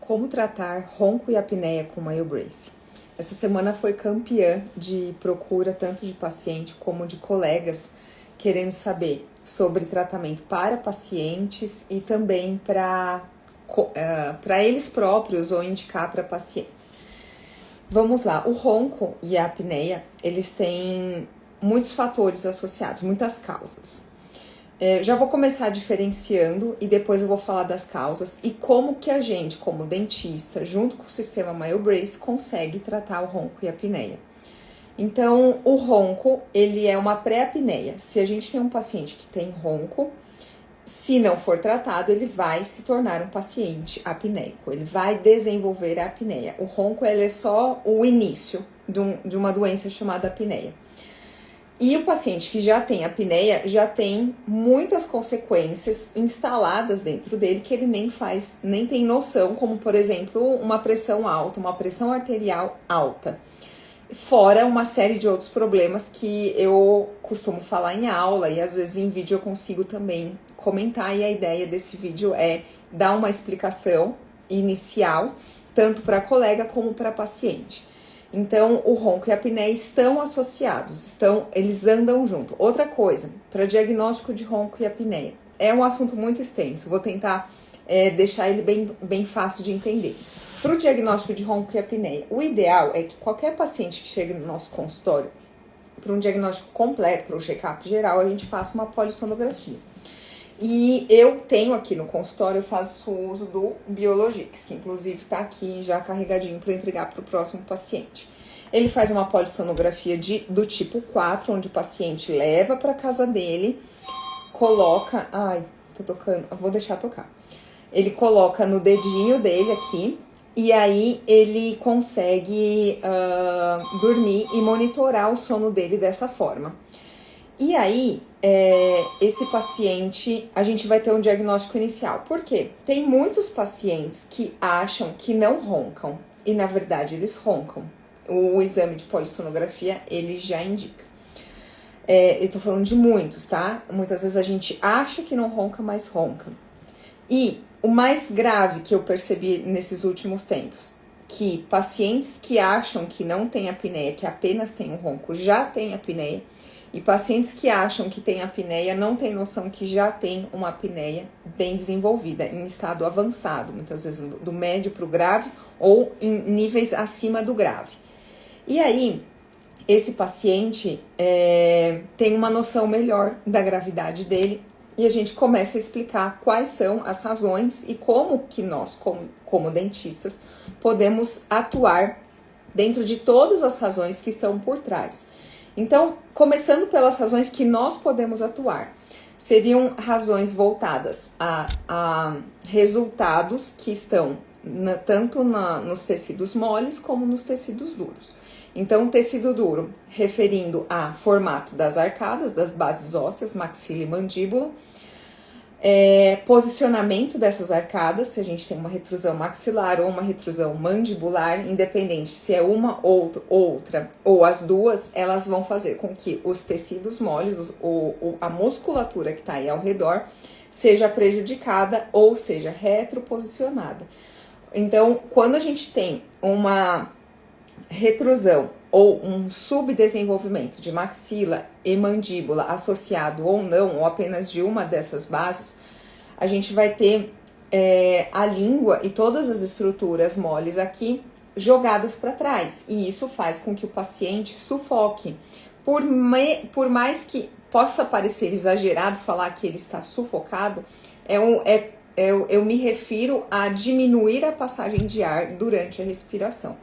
como tratar ronco e apneia com MyoBrace. Essa semana foi campeã de procura tanto de paciente como de colegas querendo saber sobre tratamento para pacientes e também para eles próprios ou indicar para pacientes. Vamos lá, o ronco e a apneia, eles têm muitos fatores associados, muitas causas. Já vou começar diferenciando e depois eu vou falar das causas e como que a gente, como dentista, junto com o sistema MyoBrace, consegue tratar o ronco e a apneia. Então, o ronco, ele é uma pré-apneia. Se a gente tem um paciente que tem ronco, se não for tratado, ele vai se tornar um paciente apneico, ele vai desenvolver a apneia. O ronco, ele é só o início de uma doença chamada apneia. E o paciente que já tem apneia já tem muitas consequências instaladas dentro dele que ele nem tem noção, como por exemplo, uma pressão alta, uma pressão arterial alta. Fora uma série de outros problemas que eu costumo falar em aula e às vezes em vídeo eu consigo também comentar, e a ideia desse vídeo é dar uma explicação inicial, tanto para colega como para paciente. Então, o ronco e a apneia estão associados, eles andam junto. Outra coisa, para diagnóstico de ronco e apneia, é um assunto muito extenso, vou tentar deixar ele bem fácil de entender. Para o diagnóstico de ronco e apneia, o ideal é que qualquer paciente que chegue no nosso consultório, para um diagnóstico completo, para um check-up geral, a gente faça uma polissonografia. E eu tenho aqui no consultório, eu faço uso do Biologix, que inclusive está aqui já carregadinho para entregar para o próximo paciente. Ele faz uma polissonografia do tipo 4, onde o paciente leva para casa dele, coloca... Ai, tô tocando, vou deixar tocar. Ele coloca no dedinho dele aqui, e aí ele consegue dormir e monitorar o sono dele dessa forma. E aí, esse paciente, a gente vai ter um diagnóstico inicial. Por quê? Tem muitos pacientes que acham que não roncam e, na verdade, eles roncam. O exame de polissonografia, ele já indica. Eu tô falando de muitos, tá? Muitas vezes a gente acha que não ronca, mas ronca. E o mais grave que eu percebi nesses últimos tempos, que pacientes que acham que não tem apneia, que apenas tem um ronco, já tem apneia, e pacientes que acham que tem apneia não tem noção que já tem uma apneia bem desenvolvida, em estado avançado, muitas vezes do médio para o grave ou em níveis acima do grave. E aí, esse paciente tem uma noção melhor da gravidade dele e a gente começa a explicar quais são as razões e como que nós, como dentistas, podemos atuar dentro de todas as razões que estão por trás. Então, começando pelas razões que nós podemos atuar, seriam razões voltadas a resultados que estão tanto nos tecidos moles como nos tecidos duros. Então, tecido duro, referindo a formato das arcadas, das bases ósseas, maxila e mandíbula, posicionamento dessas arcadas, se a gente tem uma retrusão maxilar ou uma retrusão mandibular, independente se é uma ou outra ou as duas, elas vão fazer com que os tecidos moles, a musculatura que está aí ao redor, seja prejudicada ou seja retroposicionada. Então, quando a gente tem uma retrusão ou um subdesenvolvimento de maxila e mandíbula associado ou não, ou apenas de uma dessas bases, a gente vai ter a língua e todas as estruturas moles aqui jogadas para trás. E isso faz com que o paciente sufoque. Por mais que possa parecer exagerado falar que ele está sufocado, eu me refiro a diminuir a passagem de ar durante a respiração.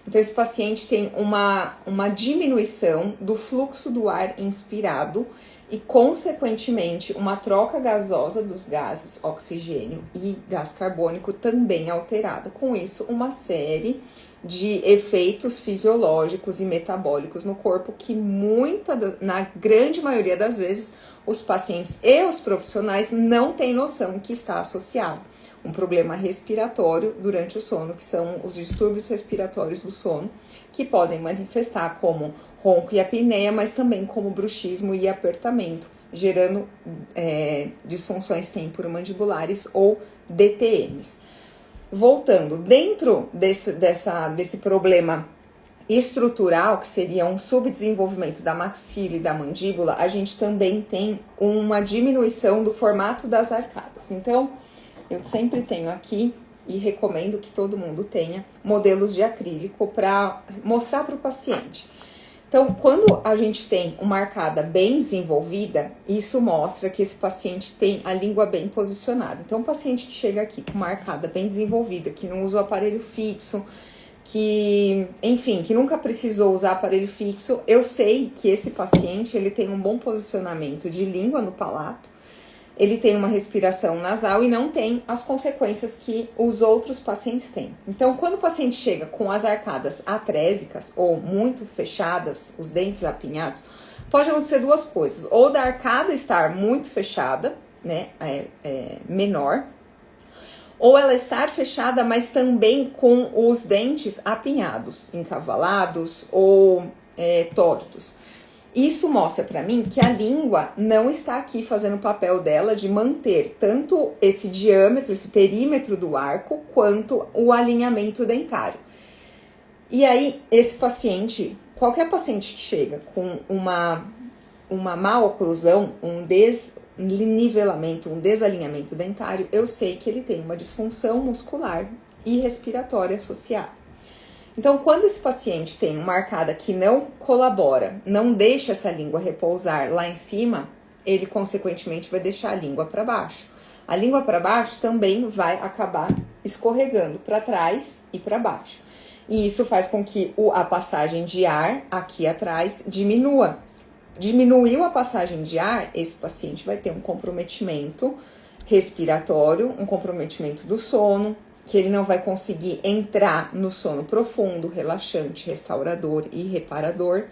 Então, esse paciente tem uma diminuição do fluxo do ar inspirado e, consequentemente, uma troca gasosa dos gases oxigênio e gás carbônico também alterada. Com isso, uma série de efeitos fisiológicos e metabólicos no corpo que na grande maioria das vezes, os pacientes e os profissionais não têm noção que está associado. Um problema respiratório durante o sono, que são os distúrbios respiratórios do sono, que podem manifestar como ronco e apneia, mas também como bruxismo e apertamento, gerando disfunções temporomandibulares ou DTMs. voltando, dentro desse problema estrutural, que seria um subdesenvolvimento da maxila e da mandíbula, a gente também tem uma diminuição do formato das arcadas. Então, eu sempre tenho aqui e recomendo que todo mundo tenha modelos de acrílico para mostrar para o paciente. Então, quando a gente tem uma arcada bem desenvolvida, isso mostra que esse paciente tem a língua bem posicionada. Então, o paciente que chega aqui com uma arcada bem desenvolvida, que não usa o aparelho fixo, que, enfim, que nunca precisou usar aparelho fixo, eu sei que esse paciente, ele tem um bom posicionamento de língua no palato, ele tem uma respiração nasal e não tem as consequências que os outros pacientes têm. Então, quando o paciente chega com as arcadas atrésicas ou muito fechadas, os dentes apinhados, pode acontecer duas coisas. Ou da arcada estar muito fechada, né, menor, ou ela estar fechada, mas também com os dentes apinhados, encavalados ou tortos. Isso mostra para mim que a língua não está aqui fazendo o papel dela de manter tanto esse diâmetro, esse perímetro do arco, quanto o alinhamento dentário. E aí, esse paciente, qualquer paciente que chega com uma má oclusão, um desnivelamento, um desalinhamento dentário, eu sei que ele tem uma disfunção muscular e respiratória associada. Então, quando esse paciente tem uma arcada que não colabora, não deixa essa língua repousar lá em cima, ele consequentemente vai deixar a língua para baixo. A língua para baixo também vai acabar escorregando para trás e para baixo. E isso faz com que a passagem de ar aqui atrás diminua. Diminuiu a passagem de ar, esse paciente vai ter um comprometimento respiratório, um comprometimento do sono, que ele não vai conseguir entrar no sono profundo, relaxante, restaurador e reparador.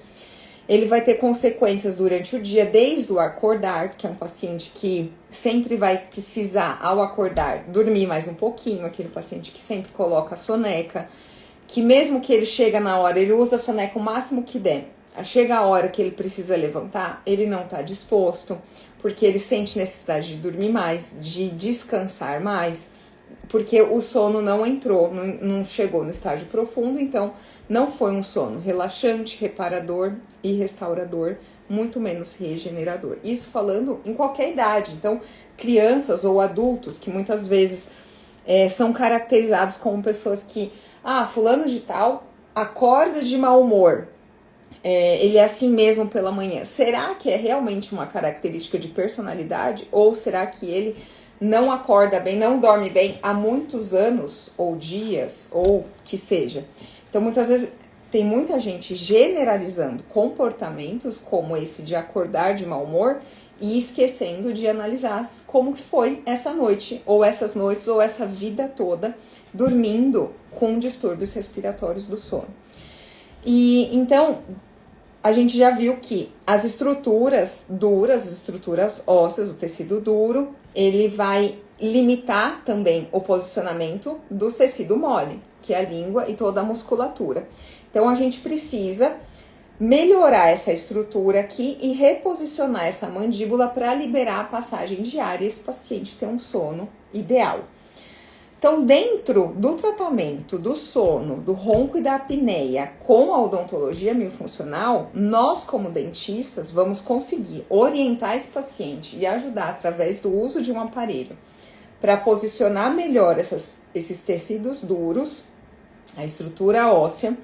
Ele vai ter consequências durante o dia, desde o acordar, que é um paciente que sempre vai precisar, ao acordar, dormir mais um pouquinho, aquele paciente que sempre coloca a soneca, que mesmo que ele chega na hora, ele usa a soneca o máximo que der. Chega a hora que ele precisa levantar, ele não está disposto, porque ele sente necessidade de dormir mais, de descansar mais, porque o sono não entrou, não chegou no estágio profundo, então não foi um sono relaxante, reparador e restaurador, muito menos regenerador. Isso falando em qualquer idade. Então, crianças ou adultos que muitas vezes são caracterizados como pessoas que, fulano de tal acorda de mau humor, ele é assim mesmo pela manhã. Será que é realmente uma característica de personalidade? Ou será que ele não acorda bem, não dorme bem há muitos anos, ou dias, ou que seja? Então, muitas vezes, tem muita gente generalizando comportamentos como esse de acordar de mau humor e esquecendo de analisar como que foi essa noite, ou essas noites, ou essa vida toda, dormindo com distúrbios respiratórios do sono. E, então, a gente já viu que as estruturas duras, as estruturas ósseas, o tecido duro, ele vai limitar também o posicionamento do tecido mole, que é a língua e toda a musculatura. Então, a gente precisa melhorar essa estrutura aqui e reposicionar essa mandíbula para liberar a passagem de ar e esse paciente ter um sono ideal. Então, dentro do tratamento do sono, do ronco e da apneia com a odontologia miofuncional, nós, como dentistas, vamos conseguir orientar esse paciente e ajudar através do uso de um aparelho para posicionar melhor esses tecidos duros, a estrutura óssea,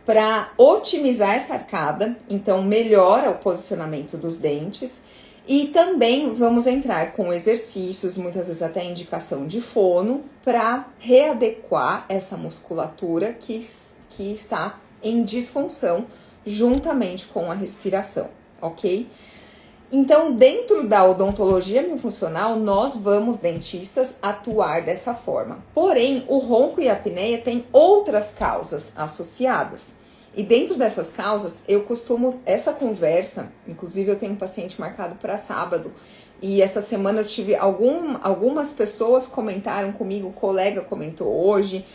para otimizar essa arcada, então melhora o posicionamento dos dentes. E também vamos entrar com exercícios, muitas vezes até indicação de fono, para readequar essa musculatura que está em disfunção juntamente com a respiração, ok? Então, dentro da odontologia miofuncional, nós vamos, dentistas, atuar dessa forma. Porém, o ronco e a apneia têm outras causas associadas. E dentro dessas causas, eu costumo, essa conversa, inclusive eu tenho um paciente marcado para sábado, e essa semana eu tive algumas pessoas comentaram comigo, o colega comentou hoje,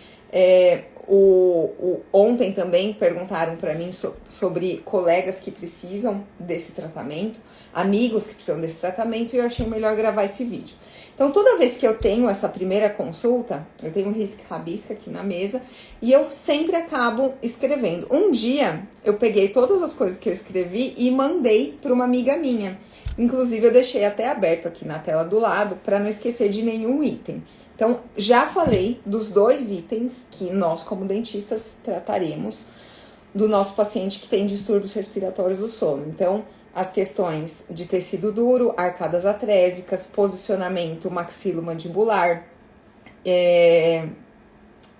ontem também perguntaram para mim sobre colegas que precisam desse tratamento, amigos que precisam desse tratamento, e eu achei melhor gravar esse vídeo. Então, toda vez que eu tenho essa primeira consulta, eu tenho um risco-rabisco aqui na mesa e eu sempre acabo escrevendo. Um dia, eu peguei todas as coisas que eu escrevi e mandei para uma amiga minha. Inclusive, eu deixei até aberto aqui na tela do lado para não esquecer de nenhum item. Então, já falei dos 2 itens que nós, como dentistas, trataremos do nosso paciente que tem distúrbios respiratórios do sono. Então, as questões de tecido duro, arcadas atrésicas, posicionamento maxilomandibular,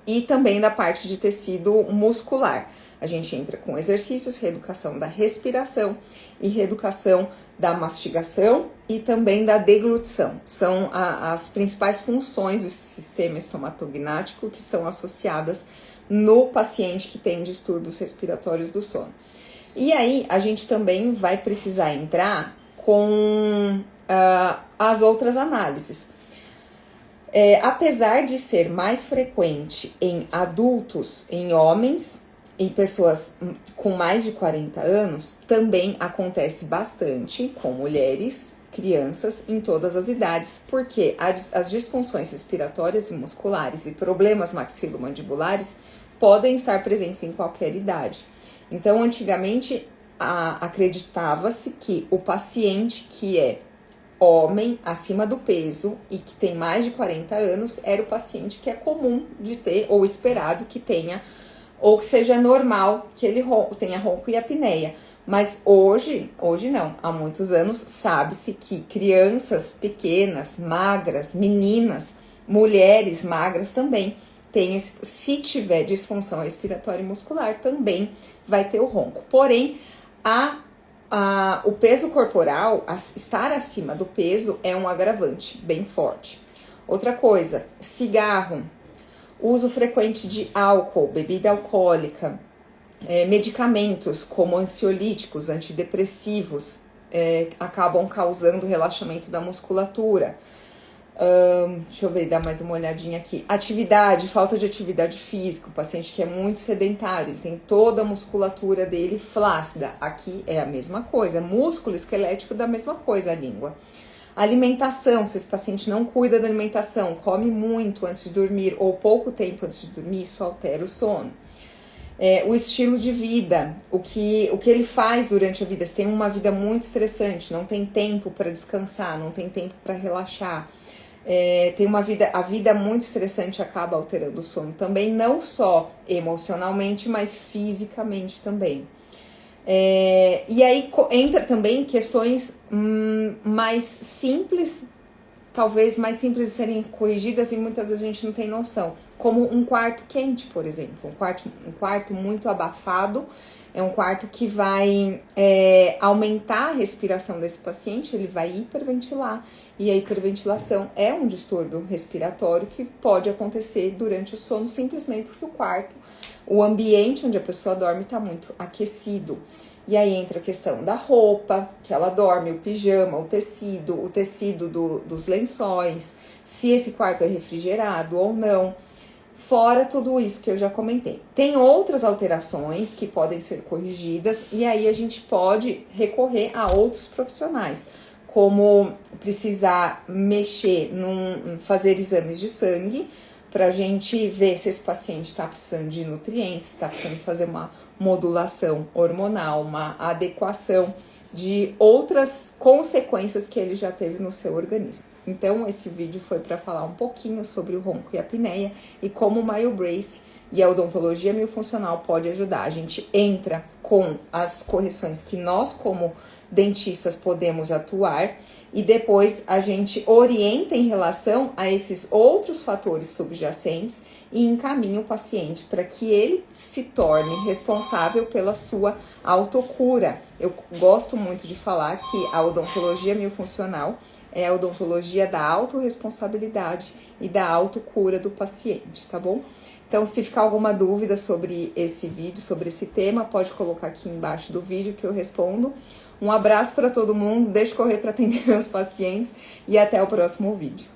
e também da parte de tecido muscular. A gente entra com exercícios, reeducação da respiração e reeducação da mastigação e também da deglutição. São as principais funções do sistema estomatognático que estão associadas no paciente que tem distúrbios respiratórios do sono. E aí, a gente também vai precisar entrar com as outras análises. Apesar de ser mais frequente em adultos, em homens, em pessoas com mais de 40 anos, também acontece bastante com mulheres, crianças, em todas as idades, porque as disfunções respiratórias e musculares e problemas maxilomandibulares podem estar presentes em qualquer idade. Então, antigamente, acreditava-se que o paciente que é homem, acima do peso e que tem mais de 40 anos, era o paciente que é comum de ter, ou esperado que tenha, ou que seja normal que ele tenha ronco e apneia. Mas hoje não, há muitos anos, sabe-se que crianças pequenas, magras, meninas, mulheres magras também têm, se tiver disfunção respiratória e muscular, também vai ter o ronco. Porém, o peso corporal, estar acima do peso, é um agravante bem forte. Outra coisa, cigarro, uso frequente de álcool, bebida alcoólica, medicamentos como ansiolíticos, antidepressivos, acabam causando relaxamento da musculatura. Deixa eu ver, dar mais uma olhadinha aqui. Atividade, falta de atividade física. O paciente que é muito sedentário, ele tem toda a musculatura dele flácida. Aqui é a mesma coisa, músculo esquelético da mesma coisa, a língua. Alimentação, se esse paciente não cuida da alimentação, come muito antes de dormir ou pouco tempo antes de dormir, isso altera o sono. O estilo de vida, o que ele faz durante a vida, se tem uma vida muito estressante, não tem tempo para descansar, não tem tempo para relaxar, tem a vida muito estressante, acaba alterando o sono também, não só emocionalmente, mas fisicamente também. E aí entra também questões mais simples, talvez mais simples de serem corrigidas e muitas vezes a gente não tem noção, como um quarto quente, por exemplo, um quarto muito abafado, é um quarto que vai aumentar a respiração desse paciente, ele vai hiperventilar, e a hiperventilação é um distúrbio respiratório que pode acontecer durante o sono simplesmente porque o ambiente onde a pessoa dorme está muito aquecido. E aí entra a questão da roupa, que ela dorme, o pijama, o tecido dos lençóis, se esse quarto é refrigerado ou não. Fora tudo isso que eu já comentei. Tem outras alterações que podem ser corrigidas e aí a gente pode recorrer a outros profissionais, como precisar fazer exames de sangue para a gente ver se esse paciente está precisando de nutrientes, está precisando fazer uma modulação hormonal, uma adequação de outras consequências que ele já teve no seu organismo. Então, esse vídeo foi para falar um pouquinho sobre o ronco e a apneia e como o MyoBrace e a odontologia miofuncional pode ajudar. A gente entra com as correções que nós, como dentistas, podemos atuar e depois a gente orienta em relação a esses outros fatores subjacentes e encaminha o paciente para que ele se torne responsável pela sua autocura. Eu gosto muito de falar que a odontologia miofuncional é a odontologia da autorresponsabilidade e da autocura do paciente, tá bom? Então, se ficar alguma dúvida sobre esse vídeo, sobre esse tema, pode colocar aqui embaixo do vídeo que eu respondo. Um abraço para todo mundo, deixo correr para atender meus pacientes e até o próximo vídeo.